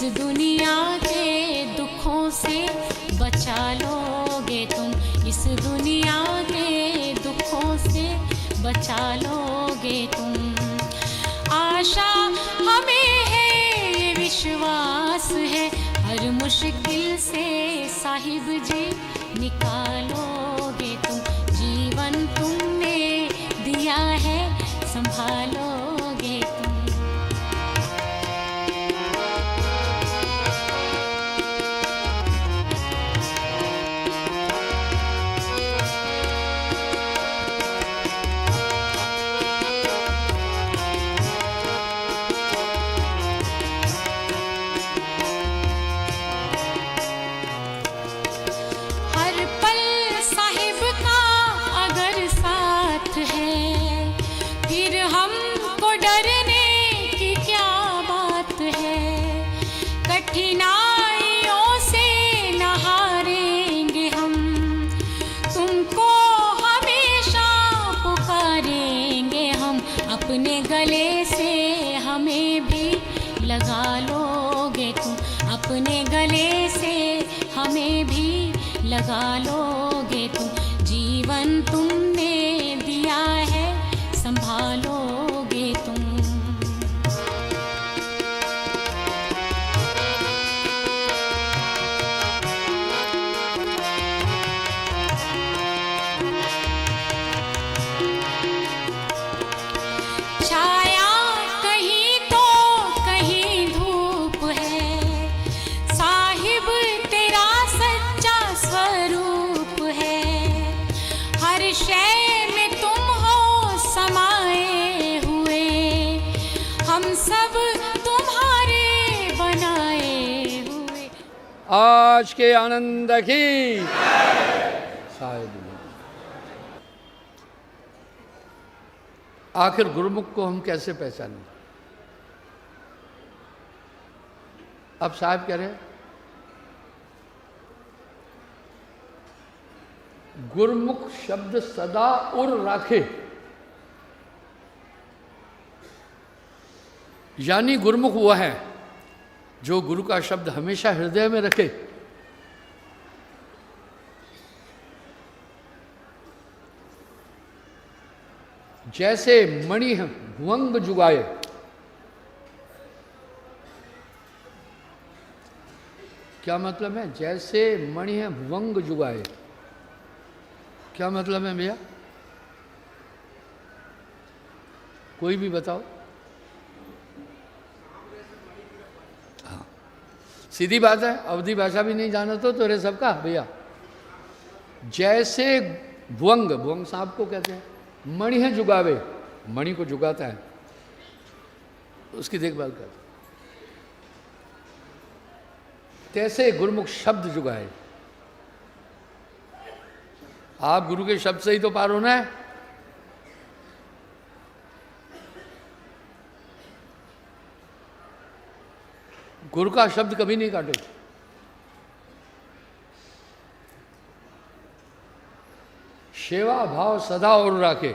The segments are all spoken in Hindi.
दुनिया के दुखों से बचा लोगे तुम, इस दुनिया के दुखों से बचा लोगे तुम। आशा हमें है, ये विश्वास है, हर मुश्किल से साहिब जी निकालोगे तुम। जीवन तुमने दिया है, संभालोगे तुम। कठिनाइयों से न हारेंगे हम, तुमको हमेशा पुकारेंगे हम। अपने गले से हमें भी लगा लोगे तुम, अपने गले से हमें भी लगा लोगे तुम। जीवन तुमने दिया है, संभालोगे तुम। सब तुम्हारे बनाए हुए। आज के आनंद की साहिब। आखिर गुरुमुख को हम कैसे पहचानें? अब साहब कह रहे हैं गुरुमुख शब्द सदा उर राखे, यानी गुरुमुख वो है जो गुरु का शब्द हमेशा हृदय में रखे। जैसे मणि भुवंग जुगाए, क्या मतलब है? जैसे मणि है भुवंग जुगाए, क्या मतलब है भैया? कोई भी बताओ। हाँ, सीधी बात है, अवधि भाषा भी नहीं जाना तो रे सबका भैया। जैसे भुवंग, भुवंग सांप को कहते हैं, मणि है जुगावे, मणि को जुगाता है, उसकी देखभाल करता है, तैसे गुरुमुख शब्द जुगाए। आप गुरु के शब्द से ही तो पार होना है। गुरु का शब्द कभी नहीं काटे। सेवा भाव सदा और राखे,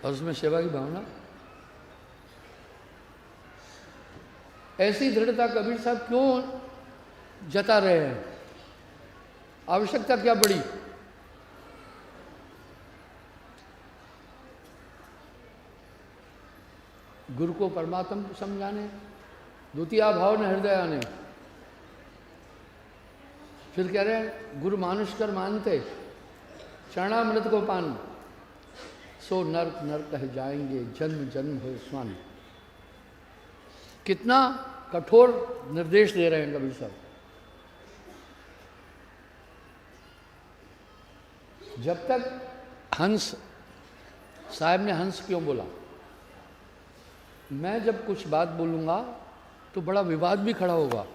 और उसमें सेवा की भावना। ऐसी दृढ़ता कबीर साहब क्यों जता रहे हैं? आवश्यकता क्या पड़ी? गुरु को परमात्मा को समझाने, द्वितीय भाव ने हृदय आने। फिर कह रहे हैं गुरु मानुष कर मानते, चरणामृत को पान, सो नरक नरक कह जाएंगे, जन्म जन्म हो स्वान। कितना कठोर निर्देश दे रहे हैं कबीर साहब। जब तक हंस साहब ने हंस क्यों बोला? मैं जब कुछ बात बोलूंगा तो बड़ा विवाद भी खड़ा होगा।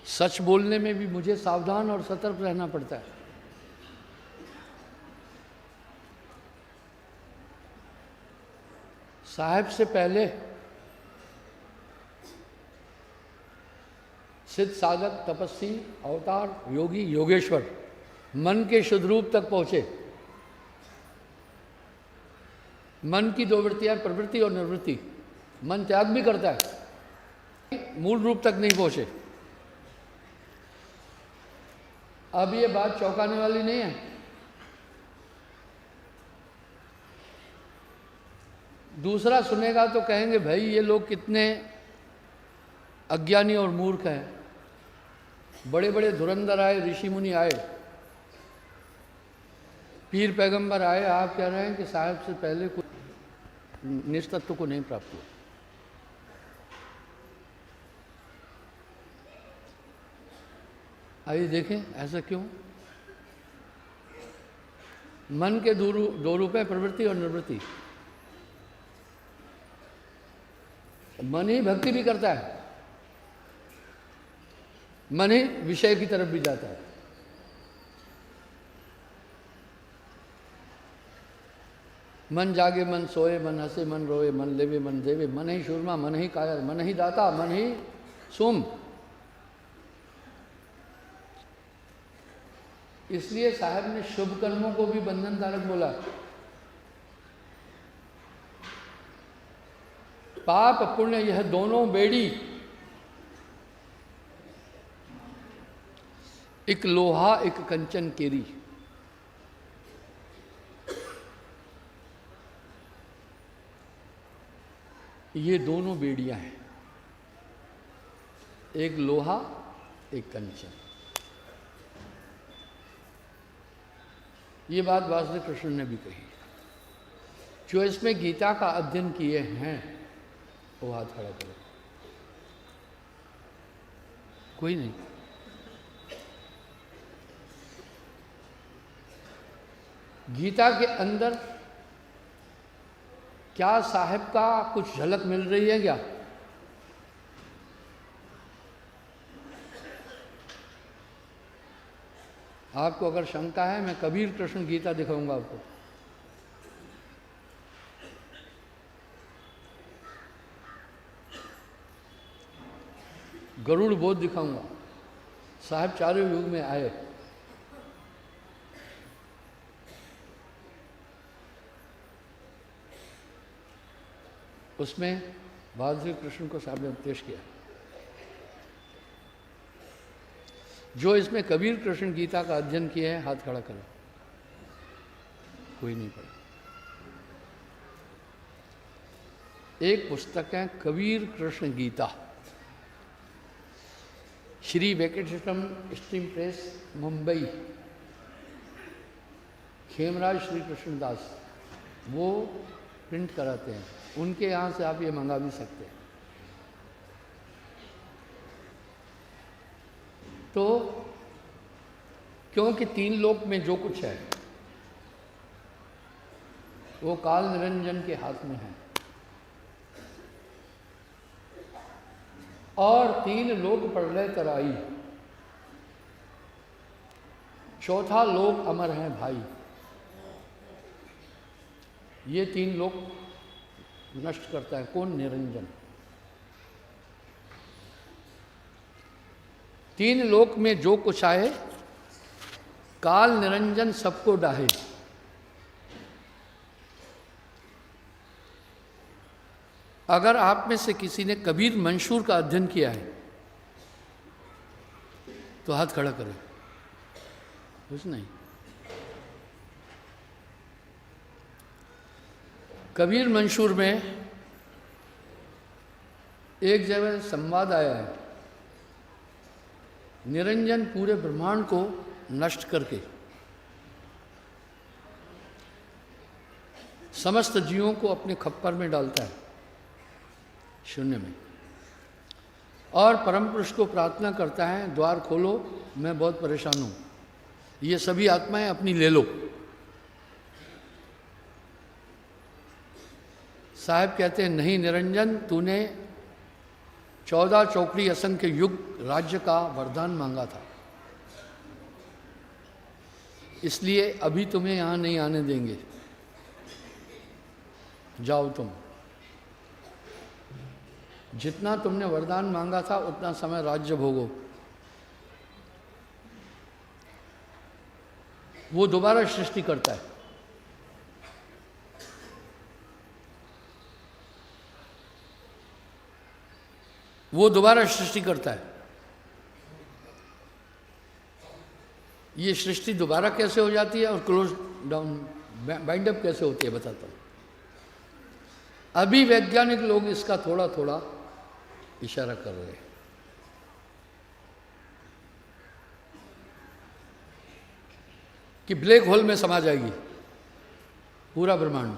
सच बोलने में भी मुझे सावधान और सतर्क रहना पड़ता है। साहब से पहले सिद्ध साधक, तपस्वी, अवतार, योगी, योगेश्वर मन के शुद्ध रूप तक पहुंचे। मन की दो वृत्तियां, प्रवृत्ति और निवृत्ति। मन त्याग भी करता है, मूल रूप तक नहीं पहुंचे। अब ये बात चौंकाने वाली नहीं है। दूसरा सुनेगा तो कहेंगे भाई ये लोग कितने अज्ञानी और मूर्ख हैं, बड़े बड़े धुरंधर आए, ऋषि मुनि आए, पीर पैगंबर आए, आप कह रहे हैं कि साहब से पहले कुछ निष्तत्व को नहीं प्राप्त हुआ। आइए देखें ऐसा क्यों। मन के दो रूप है, प्रवृत्ति और निवृत्ति। मन ही भक्ति भी करता है, मन ही विषय की तरफ भी जाता है। मन जागे मन सोए, मन हंसे मन रोए, मन लेवे मन देवे, मन ही शूरमा, मन ही कायर, मन ही दाता, मन ही सोम। इसलिए साहब ने शुभ कर्मों को भी बंधनकारक बोला। पाप पुण्य यह दोनों बेड़ी, एक लोहा एक कंचन केरी। ये दोनों बेड़ियां हैं, एक लोहा एक कंचन। ये बात वासुदेव कृष्ण ने भी कही। जो इसमें गीता का अध्ययन किए हैं वो हाथ खड़ा करो। कोई नहीं। गीता के अंदर क्या साहब का कुछ झलक मिल रही है क्या? आपको अगर शंका है, मैं कबीर कृष्ण गीता दिखाऊंगा आपको। गरुड़ बोध दिखाऊंगा। साहब चारों युग में आए, उसमें वासुदेव कृष्ण को साहब ने उपदेश किया। जो इसमें कबीर कृष्ण गीता का अध्ययन किए हैं हाथ खड़ा करो। कोई नहीं पढ़ा। एक पुस्तक है कबीर कृष्ण गीता, श्री वेंकटेश्वरम स्ट्रीम प्रेस मुंबई, खेमराज श्री कृष्णदास वो प्रिंट कराते हैं। उनके यहाँ से आप ये मंगा भी सकते हैं। तो क्योंकि तीन लोक में जो कुछ है वो काल निरंजन के हाथ में है, और तीन लोक प्रलय तराई, चौथा लोक अमर है भाई। ये तीन लोक नष्ट करता है कौन? निरंजन। तीन लोक में जो कुछ आए काल निरंजन सबको डाहे। अगर आप में से किसी ने कबीर मंशूर का अध्ययन किया है तो हाथ खड़ा करें। कुछ नहीं। कबीर मंशूर में एक जगह संवाद आया है, निरंजन पूरे ब्रह्मांड को नष्ट करके समस्त जीवों को अपने खप्पर में डालता है, शून्य में, और परम पुरुष को प्रार्थना करता है, द्वार खोलो, मैं बहुत परेशान हूं, ये सभी आत्माएं अपनी ले लो। साहब कहते हैं नहीं निरंजन, तूने 14 चौकड़ी असंख्य युग राज्य का वरदान मांगा था, इसलिए अभी तुम्हें यहां नहीं आने देंगे, जाओ तुम। जितना तुमने वरदान मांगा था उतना समय राज्य भोगो। वो दोबारा सृष्टि करता है। वो दोबारा सृष्टि करता है। ये सृष्टि दोबारा कैसे हो जाती है और क्लोज डाउन बाइंड अप कैसे होती है बताता हूँ। अभी वैज्ञानिक लोग इसका थोड़ा थोड़ा इशारा कर रहे हैं। कि ब्लैक होल में समा जाएगी पूरा ब्रह्मांड।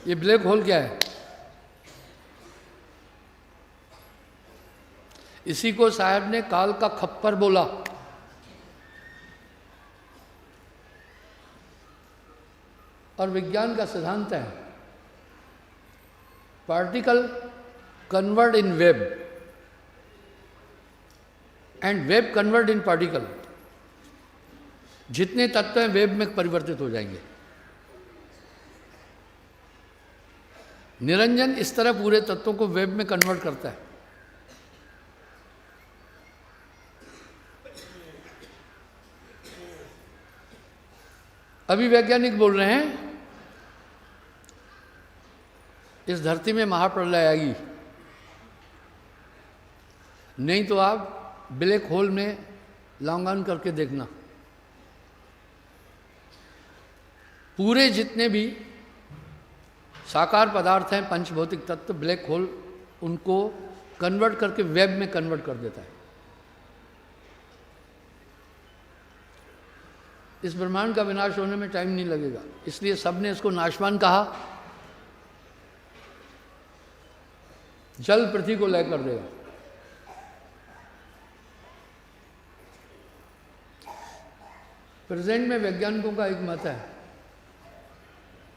ये ब्लैक होल क्या है? इसी को साहब ने काल का खप्पर बोला। और विज्ञान का सिद्धांत है particle convert in web and web convert in particle. जितने तत्व हैं वेब में परिवर्तित हो जाएंगे। निरंजन इस तरह पूरे तत्वों को वेब में कन्वर्ट करता है। अभी वैज्ञानिक बोल रहे हैं इस धरती में महाप्रलय आएगी। नहीं तो आप ब्लैक होल में लॉन्ग करके देखना, पूरे जितने भी साकार पदार्थ हैं, पंच भौतिक तत्व, ब्लैक होल उनको कन्वर्ट करके वेब में कन्वर्ट कर देता है। इस ब्रह्मांड का विनाश होने में टाइम नहीं लगेगा, इसलिए सबने इसको नाशवान कहा। जल पृथ्वी को लय कर देगा। प्रेजेंट में वैज्ञानिकों का एक मत है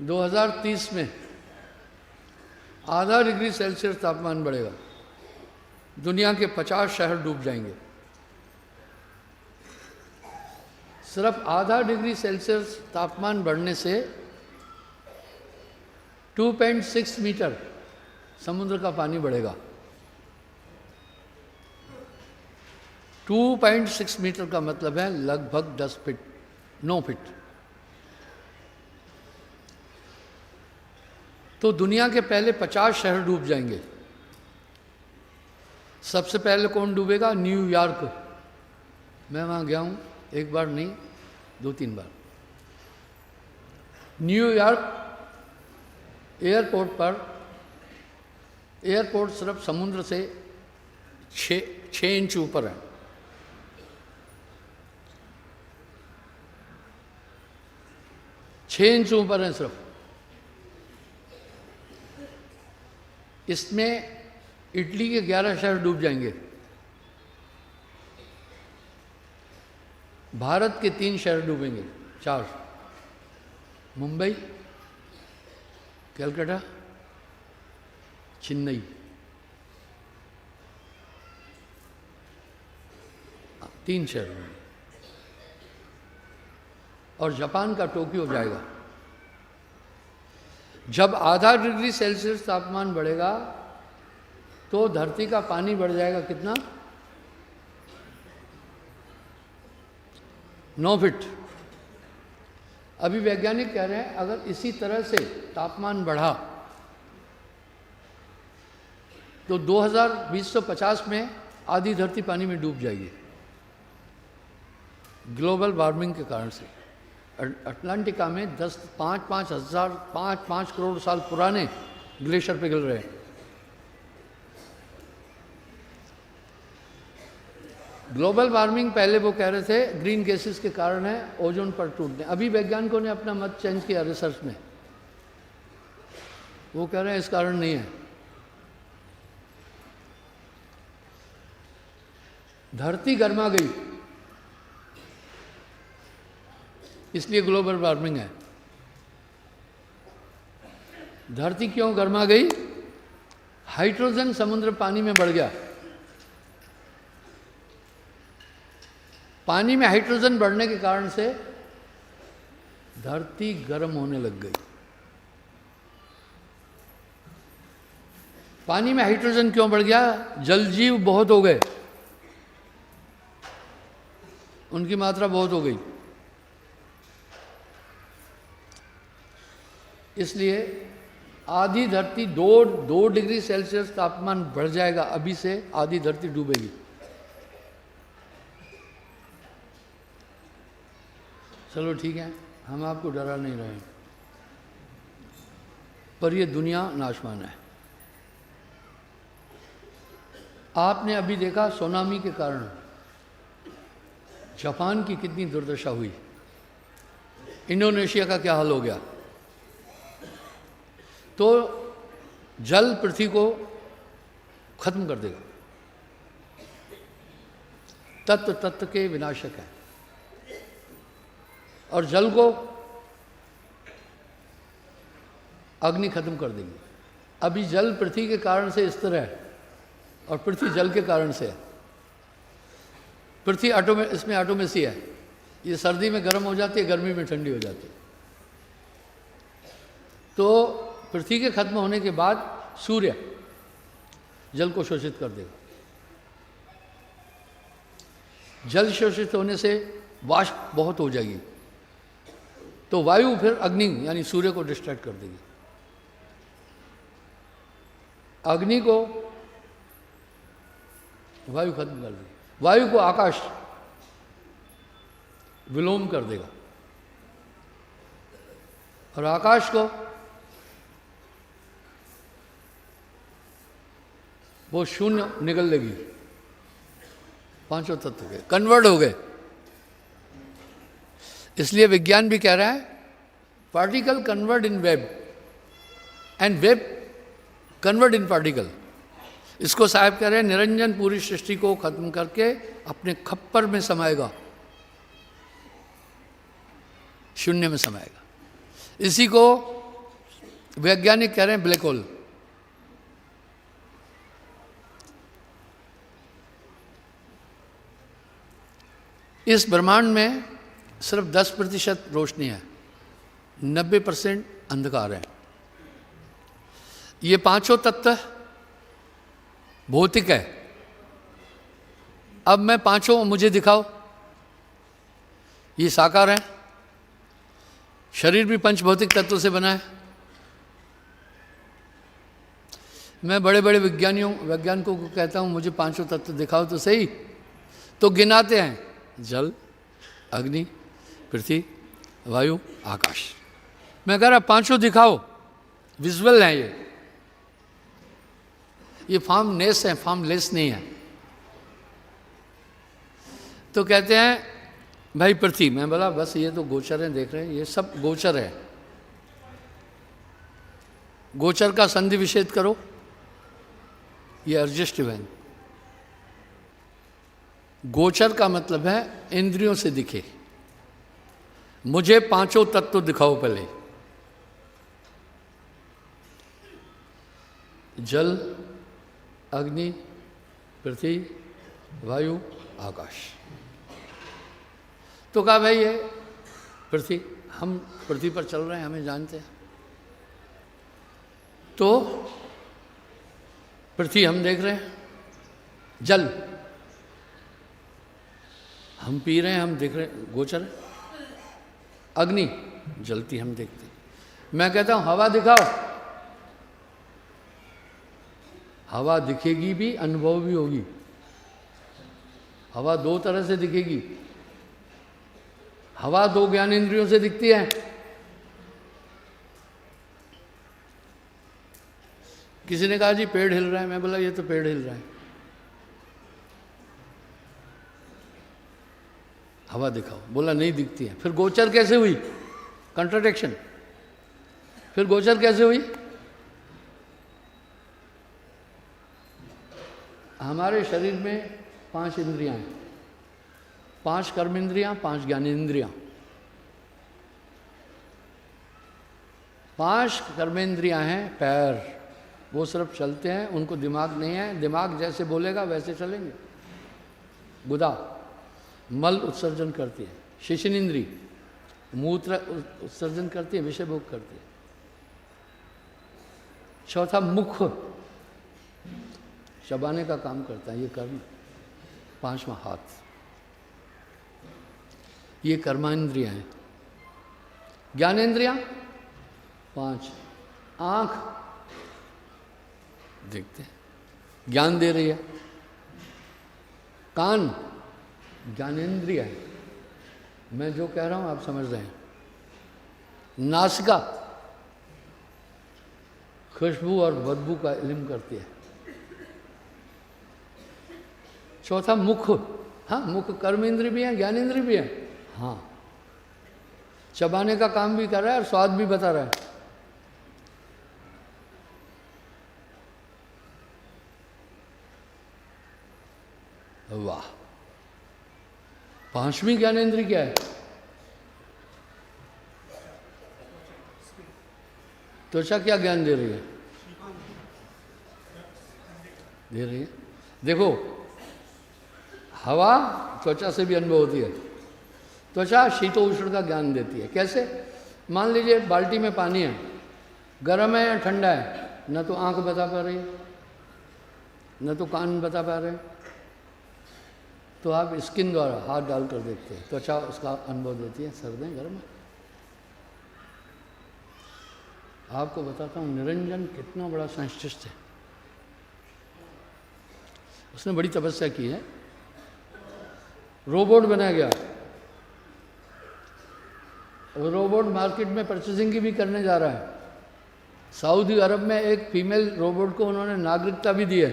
2030 में आधा डिग्री सेल्सियस तापमान बढ़ेगा, दुनिया के 50 शहर डूब जाएंगे। सिर्फ आधा डिग्री सेल्सियस तापमान बढ़ने से 2.6 मीटर समुद्र का पानी बढ़ेगा। 2.6 मीटर का मतलब है लगभग 10 फीट, 9 फीट। तो दुनिया के पहले 50 शहर डूब जाएंगे। सबसे पहले कौन डूबेगा? न्यूयॉर्क। मैं वहाँ गया हूँ, एक बार नहीं 2-3 बार। न्यूयॉर्क एयरपोर्ट पर, एयरपोर्ट सिर्फ समुद्र से 6 इंच ऊपर है। छः इंच ऊपर है सिर्फ। इसमें इटली के 11 शहर डूब जाएंगे। भारत के 3 शहर डूबेंगे, 4, मुंबई, कलकत्ता, चेन्नई। 3 शहर में। और जापान का टोक्यो जाएगा। जब आधा डिग्री सेल्सियस तापमान बढ़ेगा तो धरती का पानी बढ़ जाएगा कितना? 9 फीट। अभी वैज्ञानिक कह रहे हैं अगर इसी तरह से तापमान बढ़ा तो 2250 में आधी धरती पानी में डूब जाएगी, ग्लोबल वार्मिंग के कारण से। अटलांटिका में 5 करोड़ साल पुराने ग्लेशियर पिघल रहे हैं। ग्लोबल वार्मिंग पहले वो कह रहे थे ग्रीन गैसेस के कारण है, ओजोन पर टूटने। अभी वैज्ञानिकों ने अपना मत चेंज किया रिसर्च में। वो कह रहे हैं इस कारण नहीं है, धरती गर्मा गई इसलिए ग्लोबल वार्मिंग है। धरती क्यों गर्मा गई? हाइड्रोजन समुद्र पानी में बढ़ गया। पानी में हाइड्रोजन बढ़ने के कारण से धरती गर्म होने लग गई। पानी में हाइड्रोजन क्यों बढ़ गया? जलजीव बहुत हो गए, उनकी मात्रा बहुत हो गई, इसलिए आधी धरती 2 डिग्री सेल्सियस तापमान बढ़ जाएगा, अभी से आधी धरती डूबेगी। चलो ठीक है, हम आपको डरा नहीं रहे, पर ये दुनिया नाशवान है। आपने अभी देखा सुनामी के कारण जापान की कितनी दुर्दशा हुई, इंडोनेशिया का क्या हाल हो गया। तो जल पृथ्वी को खत्म कर देगा, तत्व तत्व के विनाशक है, और जल को अग्नि खत्म कर देगी। अभी जल पृथ्वी के कारण से स्थिर है और पृथ्वी जल के कारण से है। पृथ्वी इसमें ऑटोमेसी है, ये सर्दी में गर्म हो जाती है, गर्मी में ठंडी हो जाती है। तो पृथ्वी के खत्म होने के बाद सूर्य जल को शोषित कर देगा। जल शोषित होने से वाष्प बहुत हो जाएगी, तो वायु फिर अग्नि यानी सूर्य को डिस्ट्रैक्ट कर देगी। अग्नि को वायु खत्म कर देगी, वायु को आकाश विलोम कर देगा, और आकाश को वो शून्य निकल लेगी। पांचों तत्व के कन्वर्ट हो गए। इसलिए विज्ञान भी कह रहा है particle convert in web and web convert in particle. इसको साहब कह रहे हैं निरंजन पूरी सृष्टि को खत्म करके अपने खप्पर में समाएगा, शून्य में समाएगा। इसी को वैज्ञानिक कह रहे हैं ब्लैक होल। इस ब्रह्मांड में सिर्फ 10% रोशनी है, 90% अंधकार है। ये पांचों तत्व भौतिक है। अब मैं पांचों मुझे दिखाओ, ये साकार है। शरीर भी पंचभौतिक तत्वों से बना है। मैं बड़े बड़े वैज्ञानिकों को कहता हूँ मुझे पांचों तत्व दिखाओ तो सही, तो गिनाते हैं जल, अग्नि, पृथ्वी, वायु, आकाश। मैं कह रहा पांचों दिखाओ, विजुअल हैं ये फॉर्मलेस है, फॉर्मलेस नहीं है। तो कहते हैं भाई पृथ्वी। मैं बोला बस ये तो गोचर है, देख रहे हैं ये सब गोचर है। गोचर का संधि विच्छेद करो, ये एडजस्टिव है। गोचर का मतलब है इंद्रियों से दिखे। मुझे पांचों तत्व दिखाओ पहले। जल, अग्नि, पृथ्वी, वायु, आकाश। तो कहा भाई ये पृथ्वी, हम पृथ्वी पर चल रहे हैं, हमें जानते हैं। तो पृथ्वी हम देख रहे हैं, जल हम पी रहे हैं, हम देख रहे हैं, गोचर है। अग्नि जलती हम देखते हैं। मैं कहता हूं हवा दिखाओ, हवा दिखेगी भी, अनुभव भी होगी। हवा दो तरह से दिखेगी। हवा दो ज्ञानेंद्रियों से दिखती है। किसी ने कहा जी पेड़ हिल रहा है, मैं बोला ये तो पेड़ हिल रहा है। हवा दिखाओ, बोला नहीं दिखती है। फिर गोचर कैसे हुई? कंट्राडिक्शन। फिर गोचर कैसे हुई? हमारे शरीर में 5 इंद्रियां हैं, 5 कर्म इंद्रियां, 5 ज्ञानेंद्रियां। 5 कर्मेंद्रियां हैं पैर, वो सिर्फ चलते हैं, उनको दिमाग नहीं है। दिमाग जैसे बोलेगा वैसे चलेंगे। गुदा मल उत्सर्जन करती है, शिशन इंद्री मूत्र उत्सर्जन करती है, विषय भोग करती है। चौथा मुख चबाने का काम करता है, ये कर्म। 5वां हाथ, ये कर्मांद्रियां हैं। ज्ञानेंद्रियां 5, आंख देखते हैं, ज्ञान दे रही है। कान ज्ञानेंद्रिय है, मैं जो कह रहा हूं आप समझ रहे हैं। नासिका खुशबू और बदबू का इल्म करती है। चौथा मुख, हाँ मुख कर्म इंद्रिय भी है, ज्ञान इंद्रिय भी है। हाँ, चबाने का काम भी कर रहा है और स्वाद भी बता रहा है। वाह, पांचवी ज्ञानेंद्रिय क्या है? त्वचा क्या ज्ञान दे रही है? दे रही है। देखो, हवा त्वचा से भी अनुभव होती है। त्वचा शीतो उष्ण का ज्ञान देती है। कैसे? मान लीजिए बाल्टी में पानी है, गर्म है या ठंडा है, न तो आंख बता पा रही है, न तो कान बता पा रहे हैं, तो आप स्किन द्वारा हाथ डालकर देखते हैं, त्वचा उसका अनुभव देती है, सर्द है गर्म है। आपको बताता हूँ, निरंजन कितना बड़ा साइंटिस्ट है। उसने बड़ी तपस्या की है, रोबोट बनाया गया। रोबोट मार्केट में परचेसिंग की भी करने जा रहा है। सऊदी अरब में एक फीमेल रोबोट को उन्होंने नागरिकता भी दी है।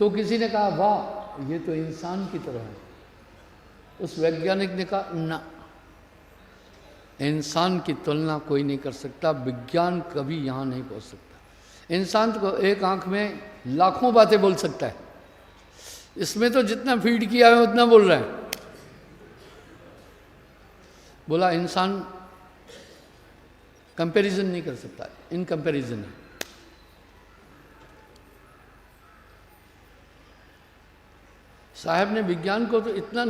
तो किसी ने कहा वाह, ये तो इंसान की तरह है। उस वैज्ञानिक ने कहा ना, इंसान की तुलना कोई नहीं कर सकता, विज्ञान कभी यहां नहीं पहुंच सकता। इंसान को एक आंख में लाखों बातें बोल सकता है, इसमें तो जितना फीड किया है उतना बोल रहा है। बोला इंसान कंपैरिजन नहीं कर सकता, इन कंपैरिजन है। साहब ने विज्ञान को तो इतना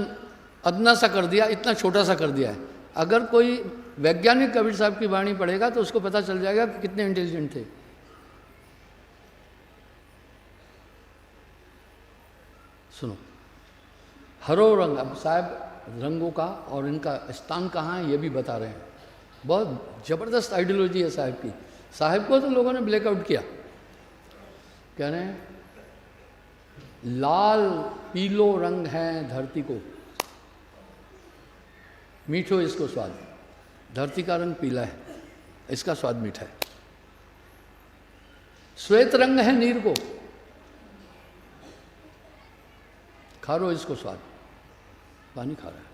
अदना सा कर दिया, इतना छोटा सा कर दिया है। अगर कोई वैज्ञानिक कबीर साहब की वाणी पढ़ेगा तो उसको पता चल जाएगा कि कितने इंटेलिजेंट थे। सुनो, हरो रंग, अब साहब रंगों का और इनका स्थान कहाँ है ये भी बता रहे हैं। बहुत जबरदस्त आइडियोलॉजी है साहब की। साहब को तो लोगों ने ब्लैकआउट किया, कह रहे हैं लाल पीलो रंग है धरती को, मीठो इसको स्वाद। धरती का रंग पीला है, इसका स्वाद मीठा है। श्वेत रंग है नीर को, खारो इसको स्वाद, पानी खा रहा है।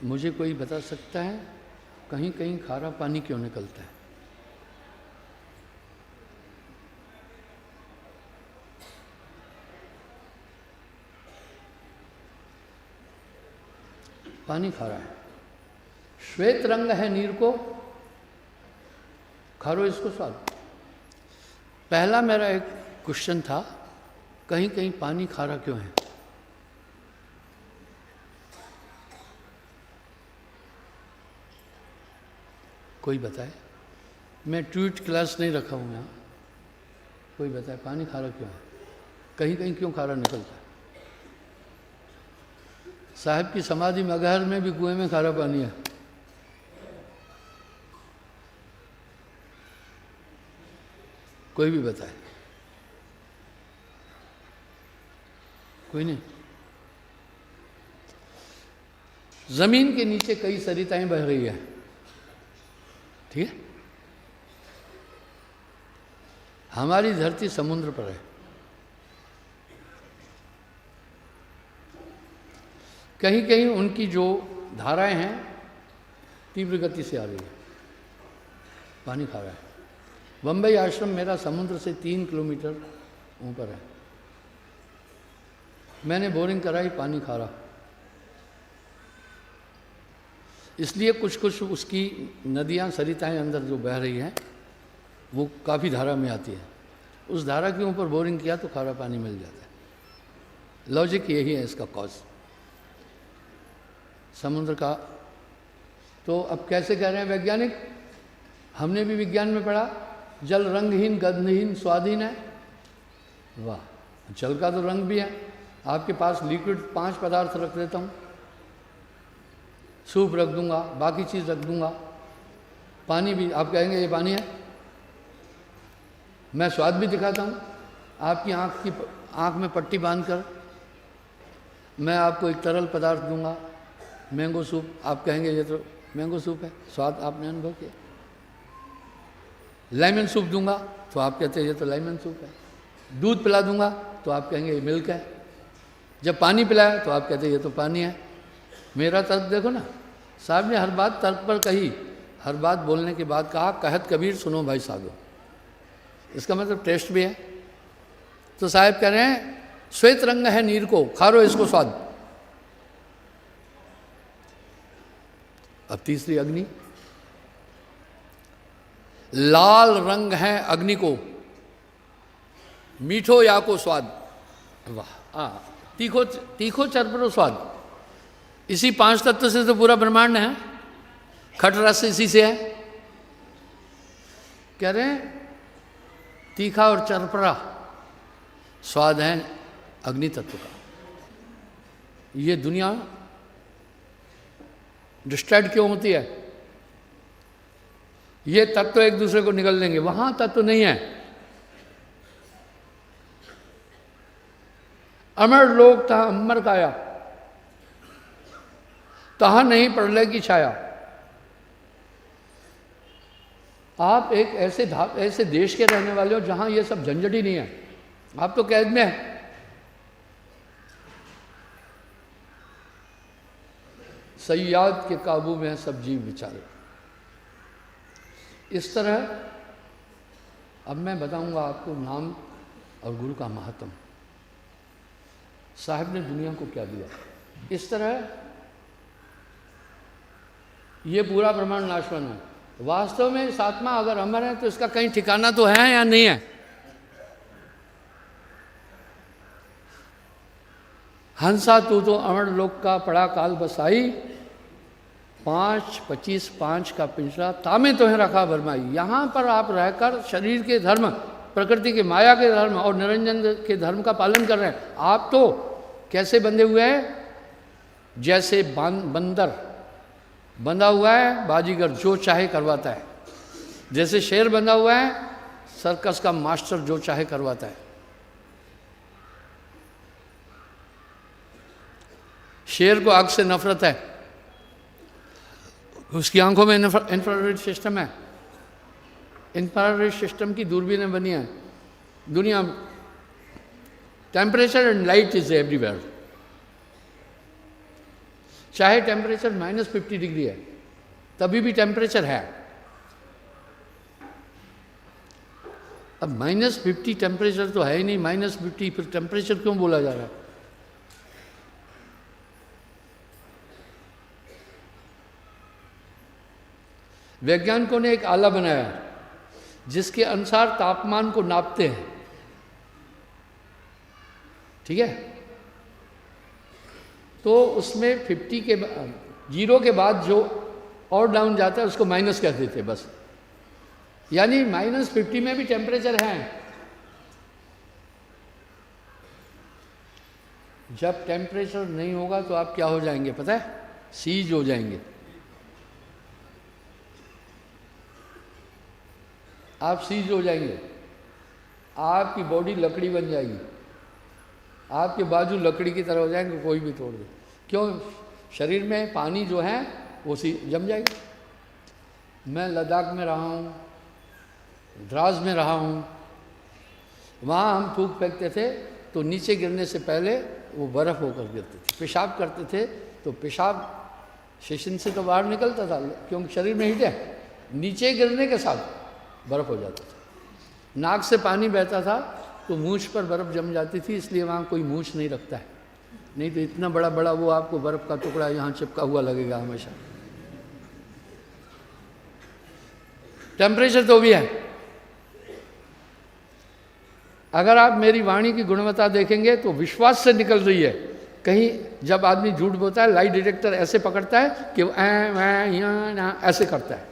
मुझे कोई बता सकता है कहीं कहीं खारा पानी क्यों निकलता है? पानी खारा है, श्वेत रंग है नीर को, खारो इसको स्वाद। पहला मेरा एक क्वेश्चन था, कहीं कहीं पानी खारा क्यों है? कोई बताए? मैं ट्वीट क्लास नहीं रखा हूं यहाँ, कोई बताए पानी खारा क्यों है? कहीं कहीं क्यों खारा निकलता है? साहब की समाधि मगहर में भी कुएं में खारा पानी है। कोई भी बताए? कोई नहीं। जमीन के नीचे कई सरिताएं बह रही है, ठीक है? हमारी धरती समुद्र पर है। कहीं कहीं उनकी जो धाराएं हैं तीव्र गति से आ रही है, पानी खा रहा है। बम्बई आश्रम मेरा समुद्र से 3 किलोमीटर ऊपर है। मैंने बोरिंग कराई, पानी खा रहा। इसलिए कुछ कुछ उसकी नदियां सरिताएं अंदर जो बह रही हैं वो काफ़ी धारा में आती है। उस धारा के ऊपर बोरिंग किया तो खारा पानी मिल जाता है। लॉजिक यही है इसका कॉज, समुद्र का। तो अब कैसे कह रहे हैं वैज्ञानिक? हमने भी विज्ञान में पढ़ा, जल रंगहीन, गंधहीन, स्वादहीन है। वाह, जल का तो रंग भी है, आपके पास लिक्विड 5 पदार्थ रख देता हूँ, सूप रख दूंगा, बाकी चीज़ रख दूंगा, पानी भी, आप कहेंगे ये पानी है। मैं स्वाद भी दिखाता हूँ, आपकी आँख में पट्टी बांधकर मैं आपको एक तरल पदार्थ दूंगा, मैंगो सूप, आप कहेंगे ये तो मैंगो सूप है, स्वाद आपने अनुभव किया। लेमन सूप दूंगा तो आप कहते हैं ये तो लेमन सूप है। दूध पिला दूंगा तो आप कहेंगे ये मिल्क है। जब पानी पिलाया तो आप कहते हैं ये तो पानी है। मेरा तर्क देखो ना, साहब ने हर बात तर्क पर कही, हर बात बोलने के बाद कहा कहत कबीर सुनो भाई साधो, इसका मतलब टेस्ट भी है। तो साहब कह रहे हैं श्वेत रंग है नीर को, खारो इसको स्वाद। अब तीसरी अग्नि, लाल रंग है अग्नि को, मीठो या को स्वाद। वाह, तीखो तीखो चरपरो स्वाद। इसी 5 तत्व से तो पूरा ब्रह्मांड है, खट रस इसी से है। कह रहे हैं तीखा और चरपरा स्वाद है अग्नि तत्व का। ये दुनिया डिस्ट्रैक्ट क्यों होती है? ये तत्व एक दूसरे को निगल लेंगे, वहां तत्व नहीं है। अमर लोक तहा अमर काया, तहा नहीं प्रलय की छाया। आप एक ऐसे देश के रहने वाले हो जहां ये सब झंझट ही नहीं है, आप तो कैद में है। सयाद के काबू में है सब जीव बेचारे। इस तरह अब मैं बताऊंगा आपको नाम और गुरु का महत्व, साहब ने दुनिया को क्या दिया। इस तरह ये पूरा ब्रह्मांड नाशवान है। वास्तव में इस आत्मा अगर अमर है तो इसका कहीं ठिकाना तो है या नहीं है? हंसा तू तो अमर लोक का पड़ा काल बसाई, 5, 25, 5 का पिंजरा तामे तुम्हें रखा भरमाई। यहाँ पर आप रहकर शरीर के धर्म, प्रकृति के माया के धर्म और निरंजन के धर्म का पालन कर रहे हैं। आप तो कैसे बंधे हुए हैं? जैसे बंदर बंधा हुआ है, बाजीगर जो चाहे करवाता है। जैसे शेर बंधा हुआ है, सर्कस का मास्टर जो चाहे करवाता है। शेर को आग से नफरत है, उसकी आंखों में इंफ्रारेड सिस्टम है, इंफ्रारेड सिस्टम की दूरबीनें बनी है। दुनिया temperature and light is everywhere. चाहे टेम्परेचर -50 डिग्री है तभी भी टेम्परेचर है। अब -50 टेम्परेचर तो है ही नहीं, -50 फिर टेम्परेचर क्यों बोला जा रहा है? वैज्ञानिकों ने एक आला बनाया जिसके अनुसार तापमान को नापते हैं, ठीक है? तो उसमें 50 के 0 के बाद जो और डाउन जाता है उसको माइनस कह देते हैं बस। यानी -50 में भी टेम्परेचर है। जब टेम्परेचर नहीं होगा तो आप क्या हो जाएंगे पता है? सीज हो जाएंगे। आप सीज हो जाएंगे, आपकी बॉडी लकड़ी बन जाएगी, आपके बाजू लकड़ी की तरह हो जाएंगे, कोई भी तोड़ दे। क्यों? शरीर में पानी जो है वो जम जाएगा। मैं लद्दाख में रहा हूँ, द्रास में रहा हूँ, वहाँ हम थूक फेंकते थे तो नीचे गिरने से पहले वो बर्फ़ होकर गिरते थे। पेशाब करते थे तो पेशाब शेशन से तो बाहर निकलता था, क्योंकि शरीर में हीट है। नीचे गिरने के साथ बर्फ़ हो जाता था। नाक से पानी बहता था तो मूंछ पर बर्फ़ जम जाती थी, इसलिए वहाँ कोई मूंछ नहीं रखता है, नहीं तो इतना बड़ा बड़ा वो आपको बर्फ़ का टुकड़ा यहाँ चिपका हुआ लगेगा हमेशा। टेम्परेचर तो भी है। अगर आप मेरी वाणी की गुणवत्ता देखेंगे तो विश्वास से निकल रही है। कहीं जब आदमी झूठ बोलता है, लाई डिटेक्टर ऐसे पकड़ता है कि यहाँ ऐसे करता है,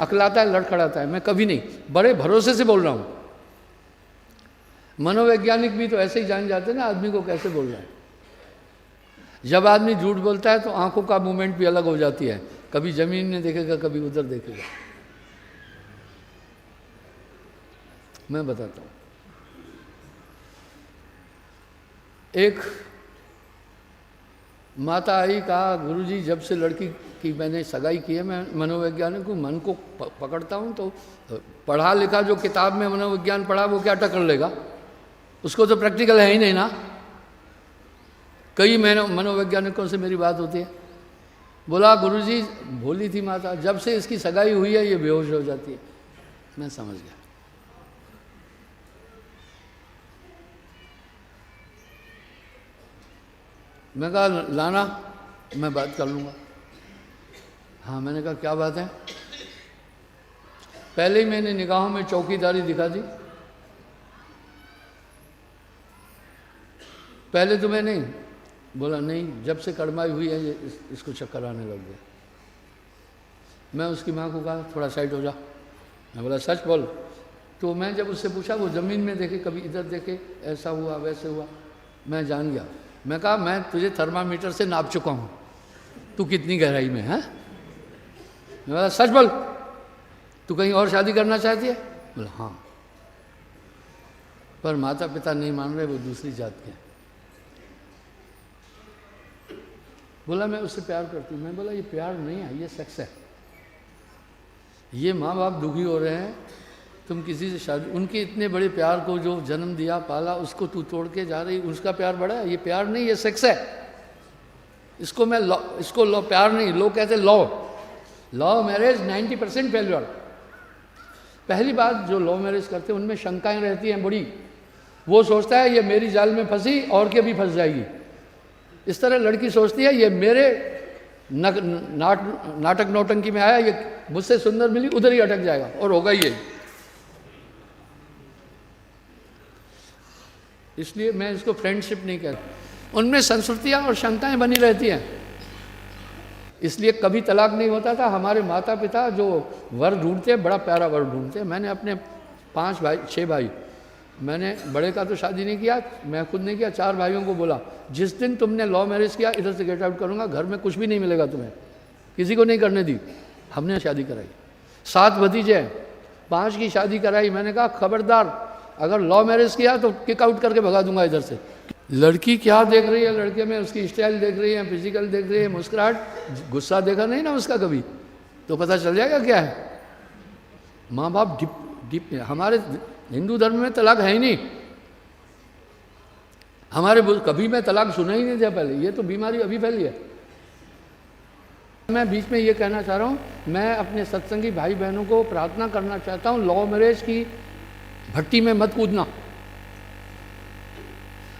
अकलाता है, लड़खड़ाता है। मैं कभी नहीं, बड़े भरोसे से बोल रहा हूँ। मनोवैज्ञानिक भी तो ऐसे ही जान जाते हैं ना आदमी को कैसे बोल रहा है। जब आदमी झूठ बोलता है तो आंखों का मूवमेंट भी अलग हो जाती है, कभी जमीन में देखेगा, कभी उधर देखेगा। मैं बताता हूँ, एक माता आई, कहा गुरुजी जब से लड़की की मैंने सगाई की है, मैं मनोवैज्ञानिक हूँ, मन को पकड़ता हूँ, तो पढ़ा लिखा जो किताब में मनोविज्ञान पढ़ा वो क्या टक्कर लेगा, उसको तो प्रैक्टिकल है ही नहीं ना। कई मनोवैज्ञानिकों से मेरी बात होती है, बोला गुरुजी भोली थी माता, जब से इसकी सगाई हुई है ये बेहोश हो जाती है। मैं समझ गया। मैं कहा लाना, मैं बात कर लूँगा। हाँ, मैंने कहा क्या बात है? पहले ही मैंने निगाहों में चौकीदारी दिखा दी। पहले तो मैं नहीं बोला, नहीं, जब से कड़माई हुई है इसको चक्कर आने लग गया। मैं उसकी माँ को कहा थोड़ा साइड हो जा। मैं बोला सच बोल। तो मैं जब उससे पूछा, वो ज़मीन में देखे, कभी इधर देखे, ऐसा हुआ वैसे हुआ, मैं जान गया। मैं कहा मैं तुझे थर्मामीटर से नाप चुका हूँ, तू कितनी गहराई में है। मैं बोला सच बोल, तू कहीं और शादी करना चाहती है? बोला हाँ, पर माता पिता नहीं मान रहे, वो दूसरी जात के हैं। बोला मैं उससे प्यार करती हूँ। मैं बोला ये प्यार नहीं है, ये सेक्स है। ये माँ बाप दुखी हो रहे हैं, तुम किसी से शादी, उनके इतने बड़े प्यार को जो जन्म दिया पाला उसको तू तोड़ के जा रही, उसका प्यार बड़ा है। ये प्यार नहीं, ये सेक्स है। इसको मैं लॉ, इसको लॉ, प्यार नहीं, लोग कहते लॉ। Law marriage 90% failure. पहली बात, जो लॉ मैरिज करते हैं उनमें शंकाएं रहती हैं बड़ी। वो सोचता है ये मेरी जाल में फंसी और के भी फंस जाएगी। इस तरह लड़की सोचती है ये मेरे नाटक नौटंकी में आया, ये मुझसे सुंदर मिली, उधर ही अटक जाएगा और होगा ये। इसलिए मैं इसको फ्रेंडशिप नहीं कहता। उनमें संस्कृतियाँ और शंकाएं बनी रहती हैं, इसलिए कभी तलाक नहीं होता था। हमारे माता पिता जो वर ढूंढते, बड़ा प्यारा वर ढूंढते। मैंने अपने 5 भाई 6 भाई, मैंने बड़े का तो शादी नहीं किया, मैं खुद नहीं किया, 4 भाइयों को बोला जिस दिन तुमने लॉ मैरिज किया इधर से गेट आउट करूँगा, घर में कुछ भी नहीं मिलेगा तुम्हें। किसी को नहीं करने दी, हमने शादी कराई। 7 भतीजे, 5 की शादी कराई। मैंने कहा खबरदार अगर लॉ मैरिज किया तो किक आउट करके भगा दूंगा इधर से। लड़की क्या देख रही है, लड़के में उसकी स्टाइल देख रही है, फिजिकल देख रही है, मुस्कुराहट, गुस्सा देखा नहीं ना उसका कभी, तो पता चल जाएगा क्या है। माँ बाप डिप हमारे हिंदू धर्म में तलाक है ही नहीं। हमारे कभी मैं तलाक सुना ही नहीं था पहले, ये तो बीमारी अभी फैली है। मैं बीच में ये कहना चाह रहा हूँ, मैं अपने सत्संगी भाई बहनों को प्रार्थना करना चाहता हूँ, लॉ मैरिज की भट्टी में मत कूदना।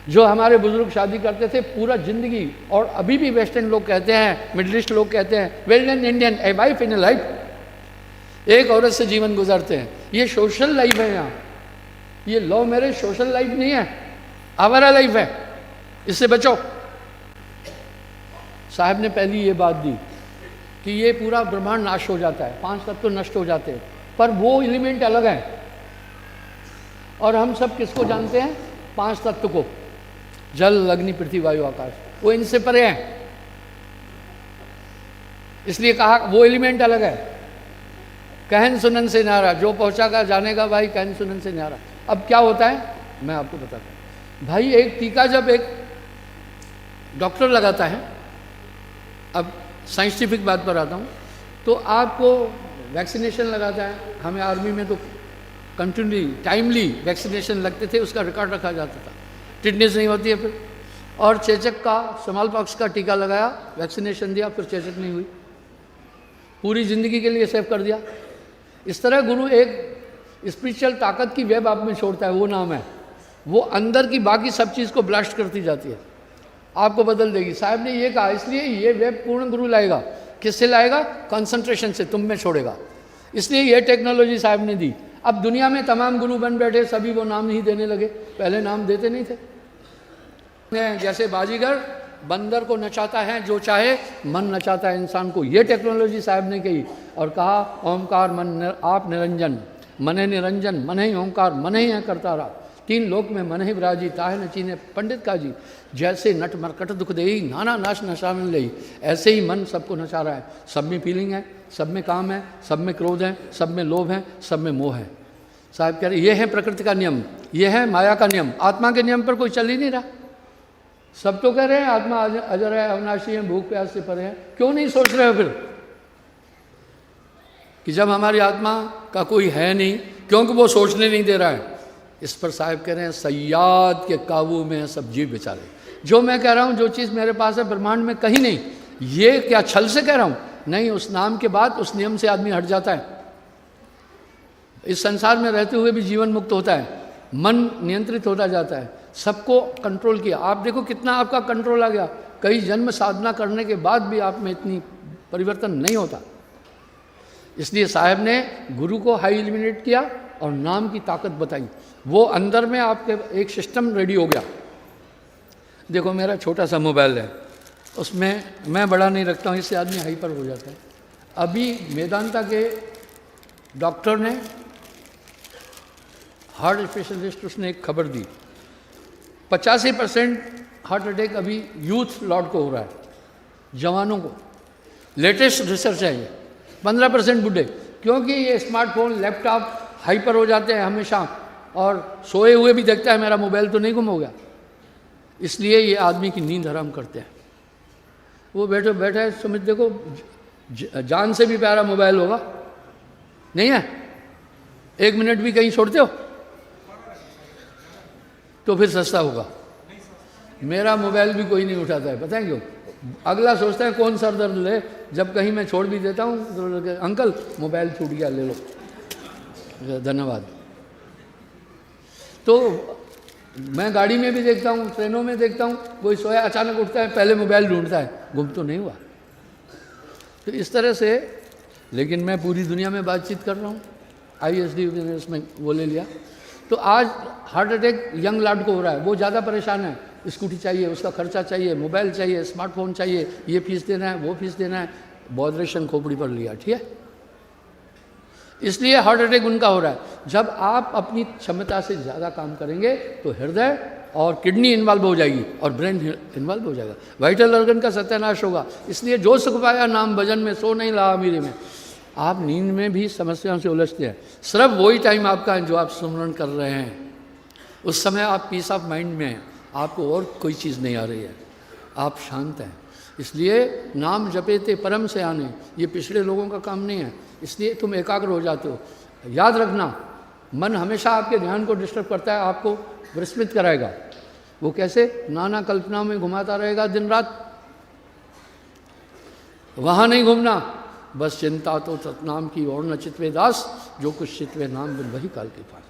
जो हमारे बुजुर्ग शादी करते थे पूरा जिंदगी, और अभी भी वेस्टर्न लोग कहते हैं, मिडिल ईस्ट लोग कहते हैं, well an Indian a wife in A life, एक औरत से जीवन गुजारते हैं। ये सोशल लाइफ है यहाँ, ये लव मैरिज सोशल लाइफ नहीं है, आवारा लाइफ है, इससे बचो। साहब ने पहली ये बात दी कि ये पूरा ब्रह्मांड नाश हो जाता है, 5 तत्व तो नष्ट हो जाते हैं, पर वो एलिमेंट अलग है। और हम सब किसको जानते हैं? 5 तत्व को, जल अग्नि पृथ्वी वायु आकाश, वो इनसे परे हैं। इसलिए कहा वो एलिमेंट अलग है। कहन सुनन से न्यारा, जो पहुंचा का जानेगा भाई, कहन सुनन से न्यारा। अब क्या होता है मैं आपको बताता हूँ भाई। एक टीका जब एक डॉक्टर लगाता है, अब साइंटिफिक बात पर आता हूँ, तो आपको वैक्सीनेशन लगाता है। हमें आर्मी में तो कंटिन्यूली टाइमली वैक्सीनेशन लगते थे, उसका रिकॉर्ड रखा जाता था, टिटनेस नहीं होती है फिर। और चेचक का, स्मॉल पॉक्स का टीका लगाया, वैक्सीनेशन दिया, फिर चेचक नहीं हुई, पूरी ज़िंदगी के लिए सेव कर दिया। इस तरह गुरु एक स्पिरिचुअल ताकत की वेब आप में छोड़ता है, वो नाम है, वो अंदर की बाकी सब चीज़ को ब्लास्ट करती जाती है, आपको बदल देगी। साहब ने ये कहा, इसलिए ये वेब पूर्ण गुरु लाएगा। किससे लाएगा? कंसंट्रेशन से, तुम में छोड़ेगा। इसलिए ये टेक्नोलॉजी साहब ने दी। अब दुनिया में तमाम गुरु बन बैठे, सभी वो नाम ही देने लगे, पहले नाम देते नहीं थे। जैसे बाजीगर बंदर को नचाता है जो चाहे, मन नचाता है इंसान को। ये टेक्नोलॉजी साहब ने कही और कहा ओमकार मन आप निरंजन, मने निरंजन, मन ही ओंकार, मन ही है करता रहा। तीन लोक में मन ही विराजी, ताहे न चीने पंडित का जी। जैसे नट मरकट दुख देही, नाना नाश नशा में लई, ऐसे ही मन सबको नचा रहा है। सब में फीलिंग है, सब में काम है, सब में क्रोध है, सब में लोभ है, सब में मोह है। साहब कह रहे ये है प्रकृति का नियम, ये है माया का नियम। आत्मा के नियम पर कोई चल ही नहीं रहा। सब तो कह रहे हैं आत्मा अजर है, अविनाशी है, भूख प्यास से परे है। क्यों नहीं सोच रहे हो फिर कि जब हमारी आत्मा का कोई है नहीं, क्योंकि वो सोचने नहीं दे रहा है। इस पर साहब कह रहे हैं सयाद के काबू में है सब जीव बेचारे। जो मैं कह रहा हूँ, जो चीज़ मेरे पास है ब्रह्मांड में कहीं नहीं, ये क्या छल से कह रहा हूँ? नहीं, उस नाम के बाद उस नियम से आदमी हट जाता है। इस संसार में रहते हुए भी जीवन मुक्त होता है, मन नियंत्रित होता जाता है, सबको कंट्रोल किया। आप देखो कितना आपका कंट्रोल आ गया। कई जन्म साधना करने के बाद भी आप में इतनी परिवर्तन नहीं होता। इसलिए साहब ने गुरु को हाई इल्यूमिनेट किया और नाम की ताकत बताई। वो अंदर में आपके एक सिस्टम रेडी हो गया। देखो मेरा छोटा सा मोबाइल है, उसमें मैं बड़ा नहीं रखता हूँ, इससे आदमी हाइपर हो जाता है। अभी मेदांता के डॉक्टर ने, हार्ट स्पेशलिस्ट, उसने एक खबर दी 85% हार्ट अटैक अभी यूथ लॉट को हो रहा है, जवानों को। लेटेस्ट रिसर्च है ये। 15% बूढ़े, क्योंकि ये स्मार्टफोन लैपटॉप हाइपर हो जाते हैं हमेशा, और सोए हुए भी देखता है मेरा मोबाइल तो नहीं गुम हो गया, इसलिए ये आदमी की नींद हराम करते हैं। वो बैठे बैठे सुमित देखो, जान से भी प्यारा मोबाइल होगा नहीं है? 1 मिनट भी कहीं छोड़ते हो तो फिर सस्ता होगा। मेरा मोबाइल भी कोई नहीं उठाता है, पता है क्यों? अगला सोचता है कौन सर दर्द ले, जब कहीं मैं छोड़ भी देता हूँ तो अंकल मोबाइल छूट गया, ले लो, धन्यवाद। तो मैं गाड़ी में भी देखता हूँ, ट्रेनों में देखता हूँ, कोई सोया अचानक उठता है, पहले मोबाइल ढूंढता है, गुम तो नहीं हुआ। तो इस तरह से, लेकिन मैं पूरी दुनिया में बातचीत कर रहा हूँ, ISD में वो ले लिया। तो आज हार्ट अटैक यंग लाड को हो रहा है, वो ज़्यादा परेशान है। स्कूटी चाहिए, उसका खर्चा चाहिए, मोबाइल चाहिए, स्मार्टफोन चाहिए, ये फीस देना है, वो फीस देना है, बॉदरेशन खोपड़ी पर लिया, ठीक है? इसलिए हार्ट अटैक उनका हो रहा है। जब आप अपनी क्षमता से ज़्यादा काम करेंगे तो हृदय और किडनी इन्वॉल्व हो जाएगी और ब्रेन इन्वॉल्व हो जाएगा, वाइटल ऑर्गन का सत्यानाश होगा। इसलिए जो सुख पाया नाम भजन में, सो नहीं लहा अमीरी में। आप नींद में भी समस्याओं से उलझते हैं, सिर्फ वही टाइम आपका है जो आप सुमरण कर रहे हैं। उस समय आप पीस ऑफ माइंड में हैं, आपको और कोई चीज़ नहीं आ रही है, आप शांत हैं। इसलिए नाम जपेते परम से आने, ये पिछले लोगों का काम नहीं है, इसलिए तुम एकाग्र हो जाते हो। याद रखना, मन हमेशा आपके ध्यान को डिस्टर्ब करता है, आपको विस्मित कराएगा। वो कैसे? नाना कल्पनाओं में घुमाता रहेगा दिन रात। वहाँ नहीं घूमना, बस चिंता तो सतनाम की और न चितवे दास, जो कुछ चितवे नाम बिन वही काल के पास।